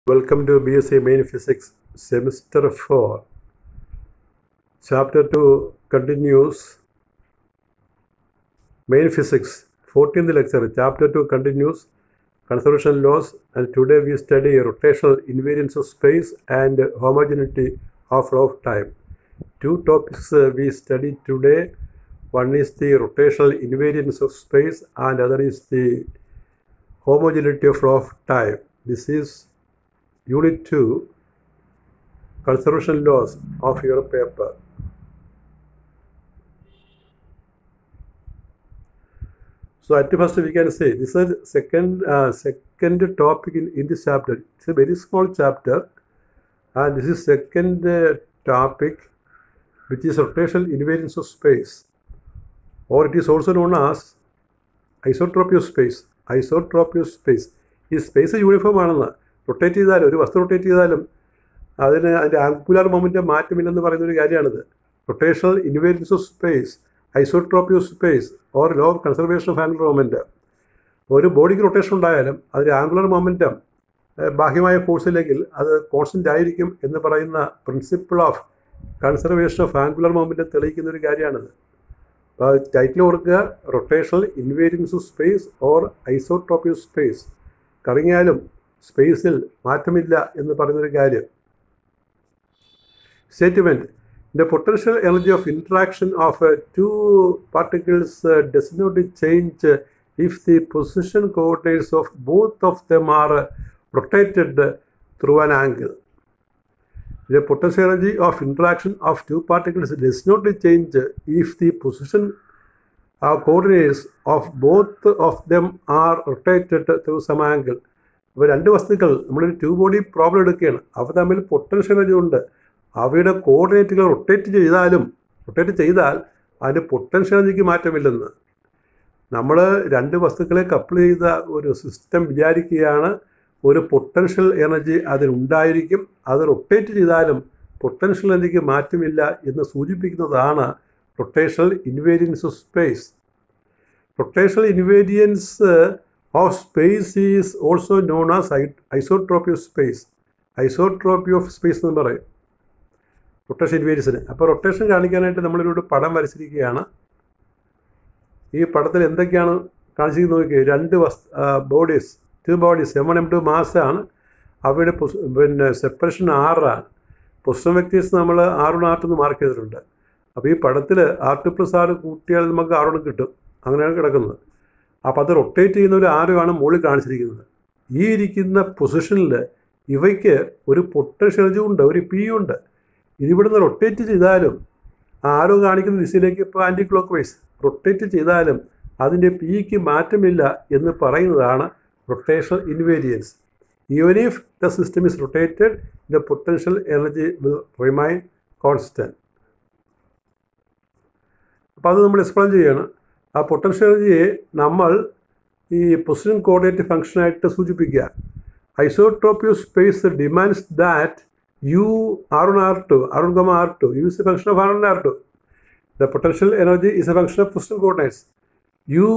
Welcome to BSc Main Physics Semester 4. Chapter 2 continues. Main Physics 14th lecture. Chapter 2 continues conservation laws, and today we study rotational invariance of space and homogeneity of flow of time. Two topics we study today. One is the rotational invariance of space and other is the homogeneity of flow of time. This is Unit 2, Conservation Laws of your paper. So at first we can say this is second topic in this chapter. It's a very small chapter, and this is second topic, which is rotational invariance of space, or it is also known as isotropy of space. Isotropy of space. This space is uniform ആണെന്ന്. Rotate ചെയ്താലും ഒരു വസ്തു rotate ചെയ്താലും അതിൻ്റെ angular momentum മാറ്റമില്ലെന്ന് പറയുന്നൊരു കാര്യമാണിത്. Rotational invariance of space, isotropy of space or law of conservation of angular momentum. ഒരു ബോഡിക്ക് റൊട്ടേഷൻ ഉണ്ടായാലും അതിൻ്റെ ആംഗുലർ മൊമെൻറ്റം ബാഹ്യമായ ഫോഴ്സില്ലെങ്കിൽ അത് കോൺസ്റ്റൻ്റ് ആയിരിക്കും എന്ന് പറയുന്ന principle of conservation of angular momentum തെളിയിക്കുന്ന ഒരു കാര്യമാണിത്. അപ്പോൾ ടൈറ്റിൽ ഓർക്കുക, rotational invariance of space or isotropy of space. കറങ്ങിയാലും സ്പേസിൽ മാറ്റമില്ല എന്ന് പറയുന്നൊരു കാര്യം. Statement: The potential energy of interaction of two particles does not change if the position coordinates of both of them are rotated through an angle. The potential energy of interaction of two particles does not change if the position coordinates of both of them are rotated through some angle. അപ്പോൾ രണ്ട് വസ്തുക്കൾ, നമ്മളൊരു to body problem എടുക്കുകയാണ്. അവ തമ്മിൽ potential energy ഉണ്ട്. അവയുടെ കോർഡിനേറ്റുകൾ റൊട്ടേറ്റ് ചെയ്താൽ അതിന് പൊട്ടൻഷ്യൽ എനർജിക്ക് മാറ്റമില്ലെന്ന്. നമ്മൾ രണ്ട് വസ്തുക്കളെ കപ്പിൾ ചെയ്ത ഒരു സിസ്റ്റം വിചാരിക്കുകയാണ്. ഒരു പൊട്ടൻഷ്യൽ എനർജി അതിനുണ്ടായിരിക്കും. അത് റൊട്ടേറ്റ് ചെയ്താലും പൊട്ടൻഷ്യൽ എനർജിക്ക് മാറ്റമില്ല എന്ന് സൂചിപ്പിക്കുന്നതാണ് rotational invariance of space. Rotational invariance of space is also known as isotropy of space. Isotropy of space എന്ന് പറയും റൊട്ടേഷൻ ഇൻവേരിയൻസിന്. അപ്പോൾ റൊട്ടേഷൻ കാണിക്കാനായിട്ട് നമ്മളിവിടെ പടം വരച്ചിരിക്കുകയാണ്. ഈ പടത്തിൽ എന്തൊക്കെയാണ് കാണിച്ചിരിക്കുന്നത് നോക്കിയത്? രണ്ട് ടു ബോഡീസ് M1 M2 മാസ്സാണ്. അവയുടെ സെപ്പറേഷൻ 6 പൊസിഷൻ വെക്ടേഴ്സ് നമ്മൾ R1 R2 മാർക്ക് ചെയ്തിട്ടുണ്ട്. അപ്പോൾ ഈ പടത്തിൽ R2+R കൂട്ടിയാൽ നമുക്ക് R1 കിട്ടും. അങ്ങനെയാണ് കിടക്കുന്നത്. അപ്പോൾ അത് റൊട്ടേറ്റ് ചെയ്യുന്ന ഒരു ആരോയാണ് മുകളിൽ കാണിച്ചിരിക്കുന്നത്. ഈ ഇരിക്കുന്ന പൊസിഷനിൽ ഇവയ്ക്ക് ഒരു പൊട്ടൻഷ്യൽ എനർജി ഉണ്ട്, ഒരു പി ഉണ്ട്. ഇതിവിടുന്ന് റൊട്ടേറ്റ് ചെയ്താലും ആരോ കാണിക്കുന്ന ദിശയിലേക്ക് ഇപ്പോൾ ആൻറ്റി ക്ലോക്ക് വൈസ് റൊട്ടേറ്റ് ചെയ്താലും അതിൻ്റെ പിക്ക് മാറ്റമില്ല എന്ന് പറയുന്നതാണ് rotational invariance. Even if the system is rotated, the potential energy will remain constant. അപ്പോൾ അത് നമ്മൾ എക്സ്പ്ലെയിൻ ചെയ്യണം. ആ പൊട്ടൻഷ്യൽ എനർജിയെ നമ്മൾ ഈ പൊസിഷൻ കോർഡിനേറ്റ് ഫംഗ്ഷനായിട്ട് സൂചിപ്പിക്കുക. Isotropy of space demands that u R1 R2 u is a function of R1 R2. The potential energy is a function of position coordinates. u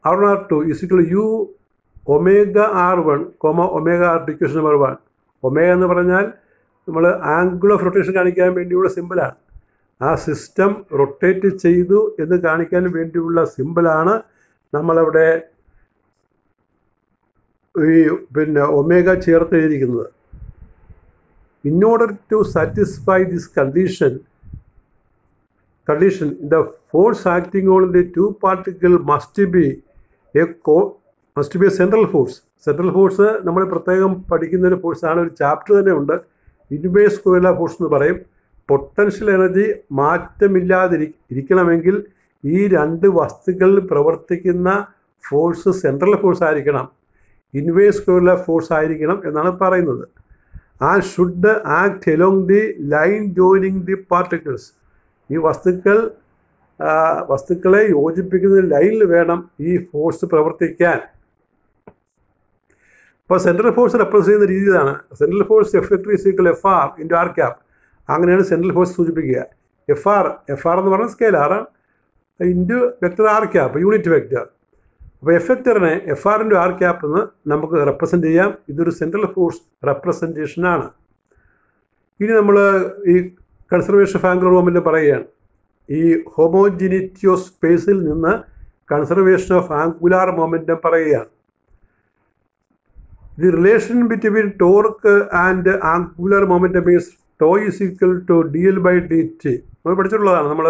R1 R2 is equal to u omega R1, omega R2, equation number 1. Omega എന്ന് പറഞ്ഞാൽ നമ്മൾ angle of rotation കാണിക്കാൻ വേണ്ടിയുള്ള സിമ്പിളാണ്. ആ system rotate ചെയ്തു എന്ന് കാണിക്കാൻ വേണ്ടിയുള്ള സിമ്പിളാണ് നമ്മളവിടെ ഈ ഒമേഗ ചേർത്ത് എഴുതിയിരിക്കുന്നത്. In order to satisfy this condition, the force acting on the two particles must be a central force. Central force നമ്മൾ പ്രത്യേകം പഠിക്കുന്ന ഒരു ഫോഴ്സാണ്. ഒരു ചാപ്റ്റർ തന്നെ ഉണ്ട്, ഇൻവേഴ്സ് സ്ക്വയർ ഫോഴ്സ് എന്ന് പറയും. പൊട്ടൻഷ്യൽ എനർജി മാറ്റമില്ലാതിരിക്കണമെങ്കിൽ ഈ രണ്ട് വസ്തുക്കളിൽ പ്രവർത്തിക്കുന്ന ഫോഴ്സ് സെൻട്രൽ ഫോഴ്സ് ആയിരിക്കണം, ഇൻവേഴ്സ് സ്ക്വയർ ഫോഴ്സ് ആയിരിക്കണം എന്നാണ് പറയുന്നത്. And should act along the line joining the particles. ഈ വസ്തുക്കളെ യോജിപ്പിക്കുന്ന ലൈനിൽ വേണം ഈ ഫോഴ്സ് പ്രവർത്തിക്കാൻ. അപ്പോൾ സെൻട്രൽ ഫോഴ്സ് റെപ്രസെൻ്റ് ചെയ്യുന്ന രീതി ഇതാണ്. Central force F(F)=R × R cap. അങ്ങനെയാണ് സെൻട്രൽ ഫോഴ്സ് സൂചിപ്പിക്കുക. എഫ് ആർ എന്ന് പറഞ്ഞാൽ scalar into vector R cap, unit vector. അപ്പോൾ എഫക്ടറിനെ F R into R cap എന്ന് നമുക്ക് റെപ്രസെൻറ്റ് ചെയ്യാം. ഇതൊരു സെൻട്രൽ ഫോഴ്സ് റെപ്രസെൻറ്റേഷനാണ്. ഇനി നമ്മൾ ഈ കൺസർവേഷൻ ഓഫ് ആംഗുലർ മൊമെൻറ്റം പറയുകയാണ്. ഈ ഹോമോജിനിറ്റി ഓഫ് സ്പേസിൽ നിന്ന് കൺസർവേഷൻ ഓഫ് ആംഗുലാർ മൊമെൻറ്റം പറയുകയാണ്. The relation between torque and angular momentum is tau is equal to D L by D T. നമ്മൾ പഠിച്ചിട്ടുള്ളതാണ്, നമ്മൾ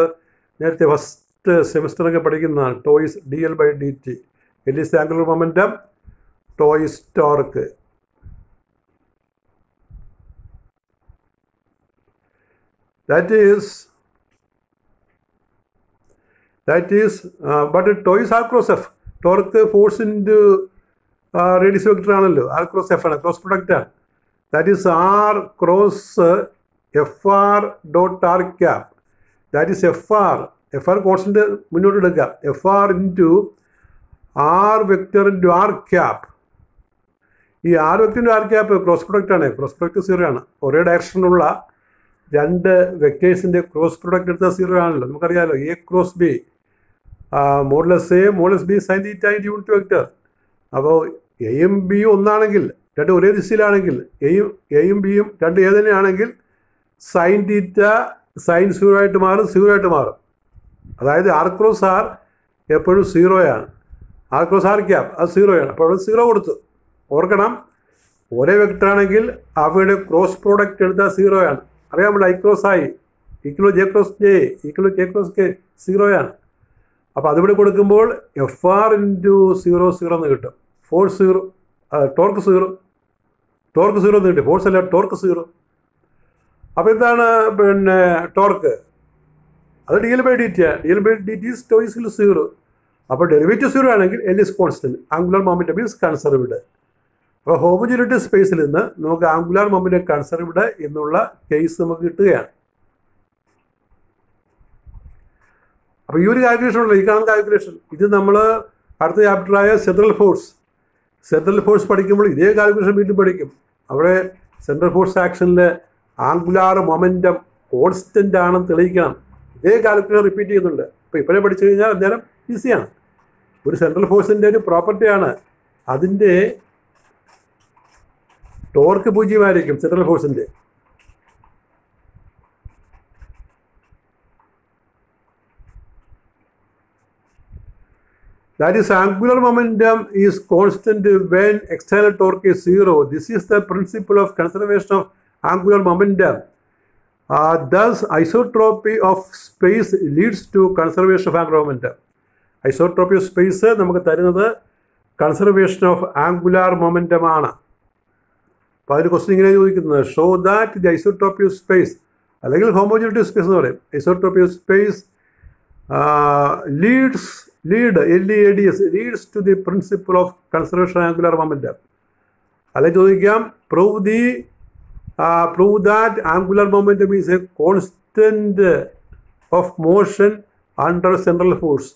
നേരത്തെ ഫസ്റ്റ് സെമിസ്റ്ററൊക്കെ പഠിക്കുന്നതാണ്. Tau is D L by D T. L is angular momentum, tau is torque. That is but tau is r cross f. Torque force into radius vector ആണല്ലോ, r cross f ആണ്, cross product ആണ്. That is r cross fr dot r cap. That is fr constant മുന്നോട്ട് എടുക്കാം. fr into r vector into r cap. ഈ r vector into r cap cross product ആണ്. Cross product 0 ആണ്. ഒരേ ഡയറക്ഷനിലുള്ള രണ്ട് വെക്ടേഴ്സിൻ്റെ cross product എടുത്താൽ 0 ആണല്ലോ. നമുക്കറിയാമല്ലോ, A cross B modulus A modulus B sine theta into unit vector. അപ്പോൾ എയും ബിയും ഒന്നാണെങ്കിൽ, രണ്ട് ഒരേ ദിശയിലാണെങ്കിൽ, എയും ബിയും രണ്ട് എ തന്നെയാണെങ്കിൽ സൈൻ തീറ്റ സൈൻ 0 ആയിട്ട് മാറും, 0 ആയിട്ട് മാറും. അതായത് ആർ ക്രോസ് ആർ എപ്പോഴും 0 ആണ്. ആർ ക്രോസ് ആർ ക്യാപ് അത് 0 ആണ്. അപ്പോൾ അവിടെ 0 കൊടുത്തു. ഓർക്കണം, ഒരേ വെക്ടറാണെങ്കിൽ അവയുടെ ക്രോസ് പ്രോഡക്റ്റ് എടുത്താൽ 0 ആണ്. അറിയാമല്ലോ, I cross I equal J cross J equal K cross K 0 ആണ്. അപ്പോൾ അതിവിടെ കൊടുക്കുമ്പോൾ എഫ് ആർ ഇൻറ്റു 0 0 എന്ന് കിട്ടും. ഫോഴ്സ് 0, ടോർക്ക് 0 എന്ന് കിട്ടും. ഫോഴ്സ് അല്ല, ടോർക്ക് 0. അപ്പോൾ എന്താണ് പിന്നെ ടോർക്ക്? അത് D L by D T ആണ്. D L by D T tau is 0. അപ്പോൾ ഡെറിവേറ്റീവ് 0 ആണെങ്കിൽ L is constant, angular momentum is conserved. അപ്പോൾ ഹോമോജിനിറ്റി സ്പേസിൽ നിന്ന് നമുക്ക് ആംഗുലാർ മൊമെൻറ്റം കൺസർവ്ഡ് എന്നുള്ള കേസ് നമുക്ക് കിട്ടുകയാണ്. അപ്പോൾ ഈ ഒരു കാൽക്കുലേഷൻ ഉള്ളൂ, ഈ കാണുന്ന കാൽക്കുലേഷൻ. ഇത് നമ്മൾ അടുത്ത ചാപ്റ്ററായ സെൻട്രൽ ഫോഴ്സ് പഠിക്കുമ്പോൾ ഇതേ കാൽക്കുലേഷൻ വീണ്ടും പഠിക്കും. അവിടെ സെൻട്രൽ ഫോഴ്സ് ആക്ഷനിൽ ആംഗുലാർ മൊമെൻറ്റം കോൺസ്റ്റൻ്റ് ആണെന്ന് തെളിയിക്കണം. ഇതേ കാൽക്കുലേഷൻ റിപ്പീറ്റ് ചെയ്യുന്നുണ്ട്. അപ്പോൾ ഇപ്പോഴേ പഠിച്ചു കഴിഞ്ഞാൽ അന്നേരം ഈസിയാണ്. ഒരു സെൻട്രൽ ഫോഴ്സിൻ്റെ ഒരു പ്രോപ്പർട്ടിയാണ്, അതിൻ്റെ ടോർക്ക് 0 ആയിരിക്കും central ഫോഴ്സിൻ്റെ. That is, angular momentum is constant when external torque is 0. This is the principle of conservation of angular momentum. Thus, isotropy of space leads to conservation of angular momentum. Isotropy of space നമുക്ക് തരുന്നത് conservation of angular momentum ആണ്. അപ്പോൾ അതിന് question ഇങ്ങനെ ചോദിക്കുന്നത്, show that the isotropy of space അല്ലെങ്കിൽ homogeneity of space എന്ന് പറയും. Isotropy of space leads to the principle of conservation of angular momentum. അല്ലെങ്കിൽ ചോദിക്കാം, prove that angular momentum is a constant of motion under central force.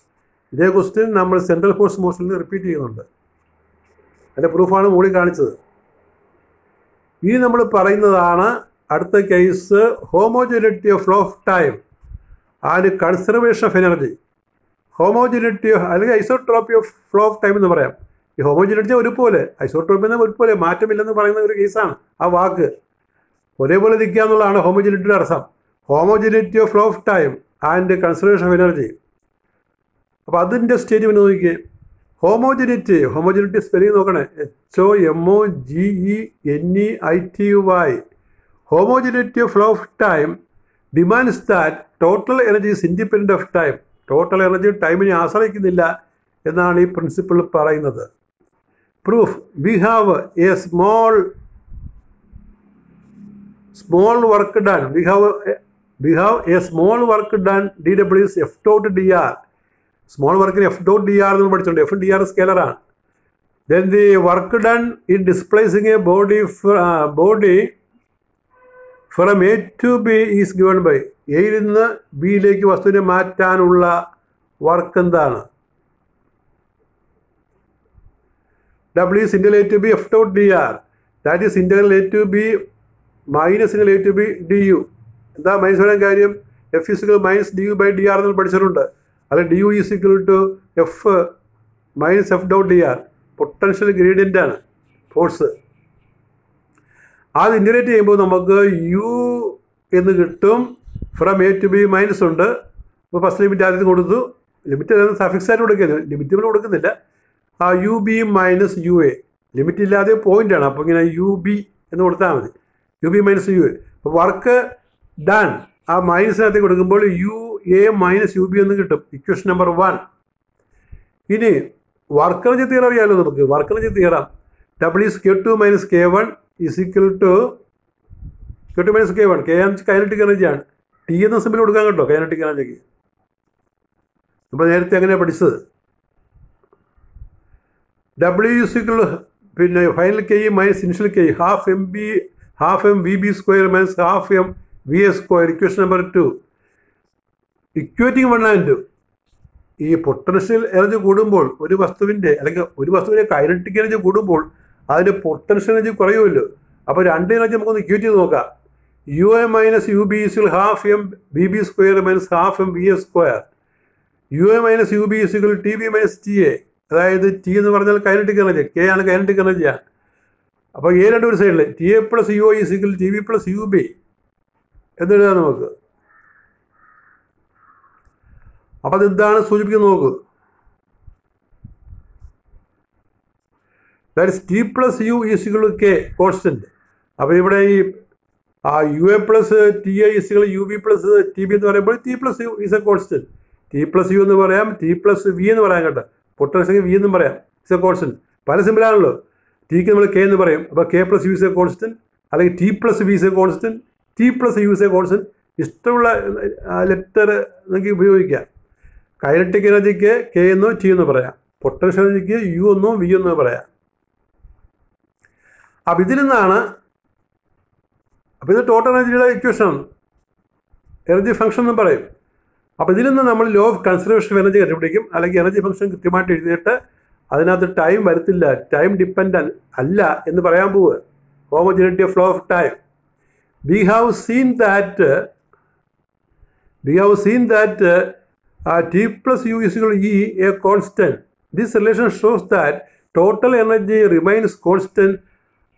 ഇതേ question നമ്മൾ central force മോഷനിൽ repeat ചെയ്യുന്നുണ്ട്. അതിൻ്റെ പ്രൂഫാണ് മുകളിൽ കാണിച്ചത്. ഇനി നമ്മൾ പറയുന്നതാണ് അടുത്ത case, homogeneity of flow of time and conservation of energy. Homogeneity അല്ലെങ്കിൽ isotropy of flow of time എന്ന് പറയാം. ഈ ഹോമോജിനിറ്റി ഒരുപോലെ, ഐസോട്രോപ്പി എന്ന ഒരുപോലെ, മാറ്റമില്ലെന്ന് പറയുന്ന ഒരു കേസാണ്. ആ വാക്ക് ഒരേപോലെ നിൽക്കുക എന്നുള്ളതാണ് ഹോമോജിനിറ്റിയുടെ അർത്ഥം. Homogeneity of flow of time and conservation of energy. അപ്പോൾ അതിൻ്റെ സ്റ്റേറ്റ്മെൻറ്റ് നോക്കിയേ. ഹോമോജിനിറ്റി സ്പെല്ലിംഗ് നോക്കണേ, HOMOGENEITY. Homogeneity of flow of time demands that total energy is independent of time. Total energy ടൈമിനെ ആശ്രയിക്കുന്നില്ല എന്നാണ് ഈ പ്രിൻസിപ്പിൾ പറയുന്നത്. Proof, we have a small work done. We have a small work done DW is F dot DR. Small വർക്കിന് F dot DR എന്ന് പഠിച്ചിട്ടുണ്ട്. F DR സ്കെയിലറാണ്. Then the work done in displacing a body from A to B is given by. എയിൽ നിന്ന് ബിയിലേക്ക് വസ്തുവിനെ മാറ്റാനുള്ള work എന്താണ്? W is integral A to B F dot DR. That is integral A to B minus integral A to B DU. എന്താ minus വരാൻ കാര്യം? F is equal minus DU by DR എന്ന് പഠിച്ചിട്ടുണ്ട്. അല്ലെങ്കിൽ DU is equal to F minus F dot D R potential gradient ആണ് force. അത് integrate ചെയ്യുമ്പോൾ നമുക്ക് യു എന്ന് കിട്ടും. From A to B minus ഉണ്ട്. ഇപ്പോൾ ഫസ്റ്റ് ലിമിറ്റ് ആദ്യം കൊടുത്തു. ലിമിറ്റ് സഫിക്സ് ആയിട്ട് കൊടുക്കുന്നത്, ലിമിറ്റ് നമ്മൾ കൊടുക്കുന്നില്ല. ആ U B minus U A, limit ഇല്ലാതെ പോയിൻ്റാണ്. അപ്പോൾ ഇങ്ങനെ യു ബി എന്ന് കൊടുത്താൽ മതി. U B minus U A. അപ്പോൾ വർക്ക് ഡൺ ആ മൈനസിനകത്ത് കൊടുക്കുമ്പോൾ U A minus U B എന്ന് കിട്ടും. Equation number 1. ഇനി വർക്ക് എനർജി തിയറം അറിയാമല്ലോ നമുക്ക്. Work energy theorem W is Q2 minus K1 is equal to Q2 minus K1. K എന്ന് കൈനറ്റിക് എനർജിയാണ്. ടി എന്ന സിമ്പിൾ കൊടുക്കാൻ കേട്ടോ കൈനറ്റിക് എനർജിക്ക്. നമ്മൾ നേരത്തെ അങ്ങനെയാണ് പഠിച്ചത്. ഡബ്ല്യു ഈസ് ഈക്വൽ പിന്നെ final K minus initial K half M V B square minus half M V A square. Equation number 2. Equating 1 and 2. ഈ പൊട്ടൻഷ്യൽ എനർജി കൂടുമ്പോൾ ഒരു വസ്തുവിൻ്റെ കൈനറ്റിക് എനർജി കൂടുമ്പോൾ അതിൻ്റെ പൊട്ടൻഷ്യൽ എനർജി കുറയുമല്ലോ. അപ്പോൾ രണ്ട് എനർജി നമുക്കൊന്ന് ഇക്വേറ്റ് ചെയ്ത് നോക്കാം. U A minus U B is half M B B square minus half M V A square. U A minus U B is T B minus T A. അതായത് T എന്ന് പറഞ്ഞാൽ kinetic energy, K ആണ് kinetic എനർജിയാണ്. അപ്പോൾ A രണ്ട് ഒരു സൈഡിൽ T A plus U I is T B plus U B എന്നെഴുതാം നമുക്ക്. അപ്പോൾ അതെന്താണ് സൂചിപ്പിക്കുന്നത് നോക്ക്. That is T plus U is K constant. അപ്പോൾ ഇവിടെ ഈ U A plus T I is U B plus T B എന്ന് പറയുമ്പോൾ T plus U is a constant. T plus U എന്ന് പറയാം, ടി പ്ലസ് വി എന്ന് പറയാം കേട്ടോ. പൊട്ടൻഷ്യൽ വി എന്നും പറയാം. Is a constant. പല സിമ്പിളാണല്ലോ. ടിക്ക് നമ്മൾ കെ എന്ന് പറയും. അപ്പോൾ K plus U is a constant, അല്ലെങ്കിൽ T plus V is a constant, T plus U is a constant. ഇഷ്ടമുള്ള ലെറ്റർ നമുക്ക് ഉപയോഗിക്കാം. കൈനറ്റിക് എനർജിക്ക് കെ എന്നോ ടി എന്നോ പറയാം. പൊട്ടൻഷ്യൽ എനർജിക്ക് യു എന്നോ വി എന്നോ പറയാം. അപ്പോൾ ഇതിൽ നിന്നാണ്, അപ്പോൾ ഇത് ടോട്ടൽ എനർജിയുടെ ഇക്വേഷനാണ്, എനർജി ഫംഗ്ഷൻ എന്ന് പറയും. അപ്പോൾ ഇതിൽ നിന്ന് നമ്മൾ law of conservation of energy കണ്ടുപിടിക്കും. അല്ലെങ്കിൽ എനർജി ഫംഗ്ഷൻ കൃത്യമായിട്ട് എഴുതിയിട്ട് അതിനകത്ത് ടൈം വരത്തില്ല, ടൈം ഡിപ്പെൻഡൻറ്റ് അല്ല എന്ന് പറയാൻ പോവുക. Homogeneity of flow of time. We have seen that T plus U is equal to E, a constant. This relation shows that total energy remains constant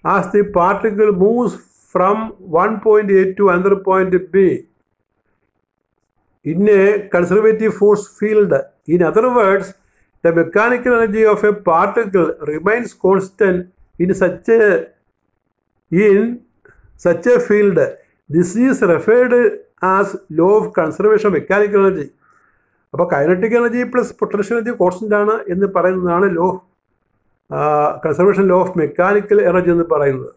as the particle moves from one point A to another point B in a conservative force field. In other words, the mechanical energy of a particle remains constant in such a field. This is referred as law of conservation of mechanical energy. അപ്പോൾ kinetic energy plus potential energy constant ആണ് എന്ന് പറയുന്നതാണ് law of conservation law of mechanical energy എന്ന് പറയുന്നത്.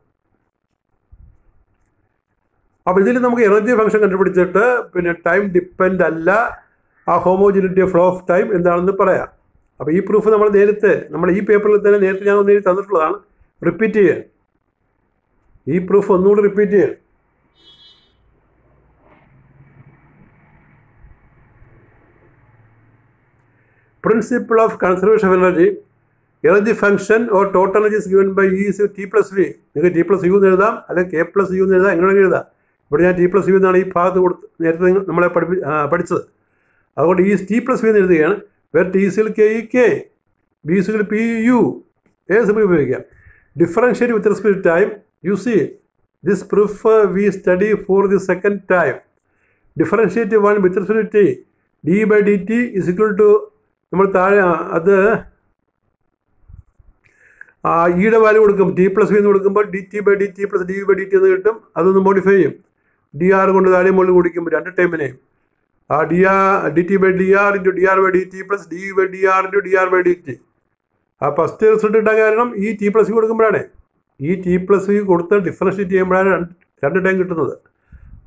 അപ്പോൾ ഇതിൽ നമുക്ക് energy function കണ്ടുപിടിച്ചിട്ട് പിന്നെ ടൈം ഡിപ്പെൻഡ് അല്ല, ആ homogeneity of flow of time എന്താണെന്ന് പറയാം. അപ്പോൾ ഈ പ്രൂഫ് നമ്മൾ ഈ പേപ്പറിൽ തന്നെ നേരത്തെ ഞാൻ ഒന്ന് തന്നിട്ടുള്ളതാണ്. റിപ്പീറ്റ് ചെയ്യുക, ഈ പ്രൂഫ് ഒന്നുകൂടി റിപ്പീറ്റ് ചെയ്യുക. Principle of conservation of energy function or total energy is given by E is T plus V. നിങ്ങൾക്ക് ടി പ്ലസ് യു എന്ന് എഴുതാം, അല്ലെങ്കിൽ കെ പ്ലസ് യു എന്ന് എഴുതാം, എങ്ങനെ എഴുതാം. ഇവിടെ ഞാൻ ടി പ്ലസ് യു എന്നാണ് ഈ ഭാഗത്ത് നേരത്തെ നമ്മളെ പഠിച്ചത്. അതുകൊണ്ട് ഈ ടി പ്ലസ് വി എന്ന് എഴുതുകയാണ്. വേറെ ടി സിൽ കെ ഇ കെ, ബി സിൽ പി യു, ഏത് സിമ്പിൾ ഉപയോഗിക്കാം. Differentiate with respect to time. You see this proof we study for the second time. Differentiate 1 with respect to T. D by D T is equal to നമ്മൾ താഴെ അത് ഇയുടെ value കൊടുക്കും. T plus V എന്ന് കൊടുക്കുമ്പോൾ D T by D T plus D by D T എന്ന് കിട്ടും. അതൊന്ന് മോഡിഫൈ ചെയ്യും. ഡി ആർ കൊണ്ട് താഴെ മുകളിൽ കുടിക്കുമ്പോൾ രണ്ട് ടൈമിനെയും D T by D R into D R by D T plus D by D R into D R by D T. ആ ഫസ്റ്റ് റിസൾട്ട് ഇട്ടാൻ കാരണം ഈ ടി പ്ലസ് വി കൊടുക്കുമ്പോഴാണ്. ഈ ടി പ്ലസ് വി കൊടുത്ത് ഡിഫറൻഷ്യേറ്റ് ചെയ്യുമ്പോഴാണ് രണ്ട് time കിട്ടുന്നത്.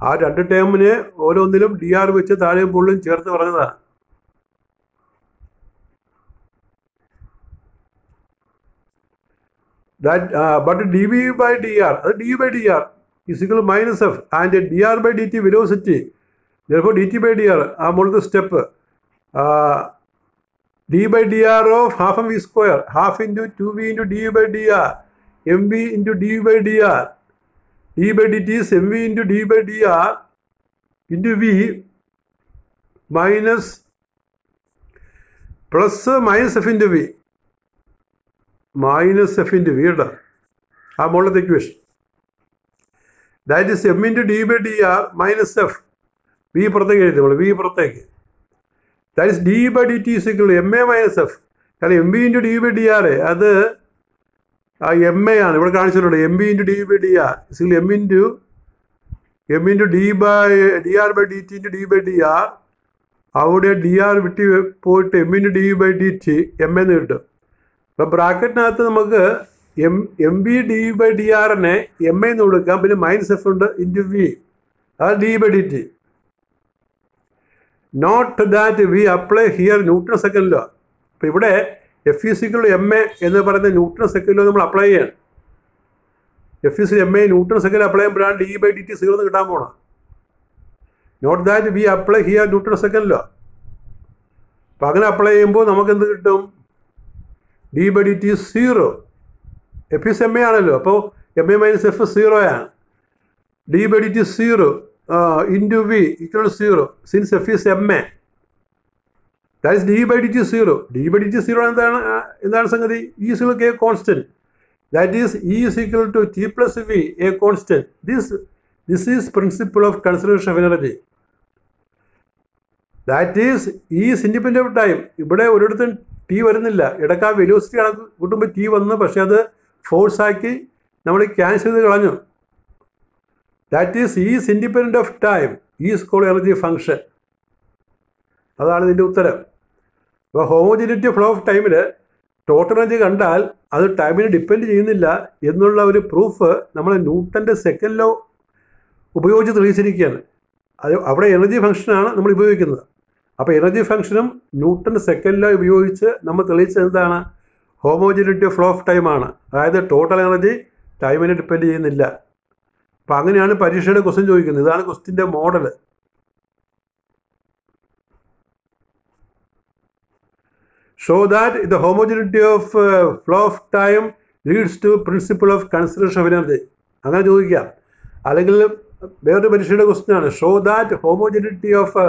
ആ രണ്ട് ടൈമിന് ഓരോന്നിലും ഡി ആർ വെച്ച് താഴെയും മുകളിലും ചേർത്ത് പറഞ്ഞതാണ്. But dv by dr, dv by dr is equal to minus f, and dr by dt velocity. Therefore, dt by dr, the step d by dr of half m v square, half into 2v into dv by dr, mv into dv by dr. d by dt is mv into dv by dr into v minus plus minus f into v. Minus F into V കേട്ടോ, ആ മുകളിലത്തെ equation. That is M into D by D R minus F, V പുറത്തേക്ക് എഴുതി നമ്മൾ, V പുറത്തേക്ക്. That is D by D T സിക്കിൾ M A minus F. കാരണം M B into D by D R അത് ആ എം എ ആണ് ഇവിടെ കാണിച്ചിട്ടുള്ളത്. M B into D by D R സിക്കിൾ M into D R by D T into D by D R. അവിടെ D R വിട്ടി പോയിട്ട് M into D by D T M എന്ന് കിട്ടും. അപ്പോൾ ബ്രാക്കറ്റിനകത്ത് നമുക്ക് M B D by D ആറിനെ എം എന്ന് കൊടുക്കാം, പിന്നെ മൈനസ് എഫ് ഉണ്ട് ഇൻറ്റു വി, അത് D by D T. Note that we apply here Newton second law. അപ്പോൾ ഇവിടെ എഫ് ഈസിക്കൽ എം എ എന്ന് പറയുന്ന ന്യൂട്ടൺ സെക്കൻഡ് ലോ നമ്മൾ അപ്ലൈ ചെയ്യണം. F is equal M A Newton second apply ചെയ്യുമ്പോഴാണ് D by D T zero എന്ന് കിട്ടാൻ പോകണം. Note that we apply here Newton second law. അപ്പം അങ്ങനെ അപ്ലൈ ചെയ്യുമ്പോൾ നമുക്ക് എന്ത് കിട്ടും? D by D T zero. F is M A ആണല്ലോ, അപ്പോൾ എം എ മൈനസ് എഫ് സീറോയാണ്. D by D T zero into V equal zero since F is M A. That is D by D T zero. D by D T zero എന്താണ് സംഗതി? E is equal to a constant. That is E is equal to T plus V a constant. This is principle of conservation of energy. That is is independent of time. ഇവിടെ ഒരിടത്തും T വരുന്നില്ല. ഇടയ്ക്ക് ആ velocity കണക്ക് കൂട്ടുമ്പോൾ T വന്നു, പക്ഷേ അത് ഫോഴ്സാക്കി നമ്മൾ ക്യാൻസൽ ചെയ്ത് കളഞ്ഞു. That is independent of time, is called energy function. അതാണ് ഇതിൻ്റെ ഉത്തരം. അപ്പോൾ ഹോമോജിനിറ്റി ഫ്ലോ ഓഫ് ടൈമിൽ ടോട്ടൽ എനർജി കണ്ടാൽ അത് ടൈമിനെ ഡിപ്പെൻഡ് ചെയ്യുന്നില്ല എന്നുള്ള ഒരു പ്രൂഫ് നമ്മൾ ന്യൂട്ടൻ്റെ സെക്കൻഡ് ലോ ഉപയോഗിച്ച് തെളിയിച്ചിരിക്കുകയാണ്. അത് അവിടെ എനർജി ഫംഗ്ഷനാണ് നമ്മൾ ഉപയോഗിക്കുന്നത്. അപ്പോൾ എനർജി ഫംഗ്ഷനും ന്യൂട്ടൻ്റെ സെക്കൻഡ് ലോ ഉപയോഗിച്ച് നമ്മൾ തെളിയിച്ചത് എന്താണ്? ഹോമോജിനിറ്റി ഫ്ലോ ഓഫ് ടൈമാണ്. അതായത് ടോട്ടൽ എനർജി ടൈമിനെ ഡിപ്പെൻഡ് ചെയ്യുന്നില്ല. അപ്പം അങ്ങനെയാണ് പരീക്ഷയുടെ ക്വസ്റ്റ്യൻ ചോദിക്കുന്നത്. ഇതാണ് ക്വസ്റ്റ്യൻ്റെ model. Show that the homogeneity of flow of time leads to principle of conservation of energy. അങ്ങനെ ചോദിക്കാം. അല്ലെങ്കിൽ വേറൊരു പരീക്ഷയുടെ ക്വസ്റ്റ്യൻ ആണ്. Show that homogeneity of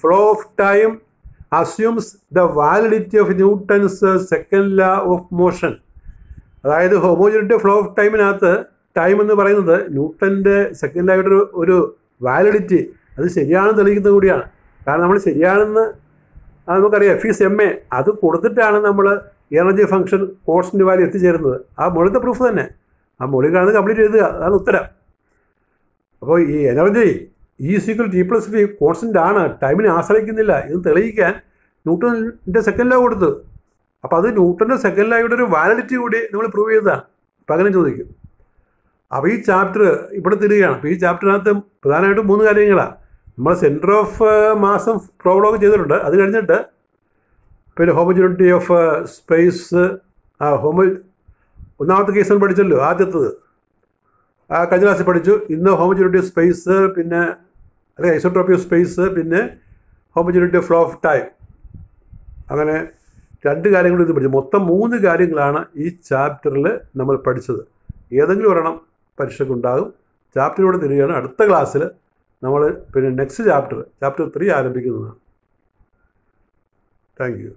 flow of time assumes the validity of Newton's second law of motion. അതായത് homogeneity flow of ടൈമിനകത്ത് time എന്ന് പറയുന്നത് ന്യൂട്ടൻ്റെ second ലോയുടെ ഒരു വാലിഡിറ്റി, അത് ശരിയാണെന്ന് തെളിയിക്കുന്നത് കൂടിയാണ്. കാരണം നമ്മൾ ശരിയാണെന്ന് നമുക്കറിയാം. എഫ് ഈസ് എം എ അത് കൊടുത്തിട്ടാണ് നമ്മൾ എനർജി ഫംഗ്ഷൻ കോൺസ്റ്റന്റ് വാല്യൂ എത്തിച്ചേരുന്നത്. ആ മുകളിലത്തെ പ്രൂഫ് തന്നെ, ആ മുകളിൽ കാണുന്നത് കംപ്ലീറ്റ് എഴുതുക, അതാണ് ഉത്തരം. അപ്പോൾ ഈ energy is equal T plus V constant ആണ്, ടൈമിനെ ആശ്രയിക്കുന്നില്ല എന്ന് തെളിയിക്കാൻ ന്യൂട്ടൻ്റെ സെക്കൻഡ് ലോ കൊടുത്തു. അപ്പോൾ അത് ന്യൂട്ടൻ്റെ സെക്കൻഡ് ലോയുടെ ഒരു വാലിഡിറ്റി കൂടി നമ്മൾ പ്രൂവ് ചെയ്തതാണ്. അപ്പം അങ്ങനെ ചോദിക്കും. അപ്പോൾ ഈ ചാപ്റ്റർ ഇവിടെ തരികയാണ്. അപ്പോൾ ഈ ചാപ്റ്ററിനകത്ത് പ്രധാനമായിട്ടും 3 കാര്യങ്ങളാണ്. നമ്മൾ സെൻറ്റർ ഓഫ് മാസും പ്രോബ്ലമൊക്കെ ചെയ്തിട്ടുണ്ട്. അത് കഴിഞ്ഞിട്ട് പിന്നെ ഹോമോജനിറ്റി ഓഫ് സ്പേസ്, ഒന്നാമത്തെ കേസിൽ പഠിച്ചല്ലോ, ആദ്യത്തത് കഴിഞ്ഞ ക്ലാസ്സിൽ പഠിച്ചു. ഇന്ന് ഹോമോജനിറ്റി ഓഫ് സ്പേസ്, പിന്നെ അല്ലെങ്കിൽ ഐസോട്രോപ്പി ഓഫ് സ്പേസ്, പിന്നെ homogeneity of flow of time. അങ്ങനെ 2 കാര്യങ്ങൾ ഇത് പഠിച്ചു. മൊത്തം 3 കാര്യങ്ങളാണ് ഈ ചാപ്റ്ററിൽ നമ്മൾ പഠിച്ചത്. ഏതെങ്കിലും ഒരെണ്ണം പരീക്ഷയ്ക്കുണ്ടാകും. ചാപ്റ്ററിലൂടെ തരികയാണ്. അടുത്ത ക്ലാസ്സിൽ നമ്മൾ പിന്നെ നെക്സ്റ്റ് ചാപ്റ്റർ 3 ആരംഭിക്കുന്നതാണ്. Thank U.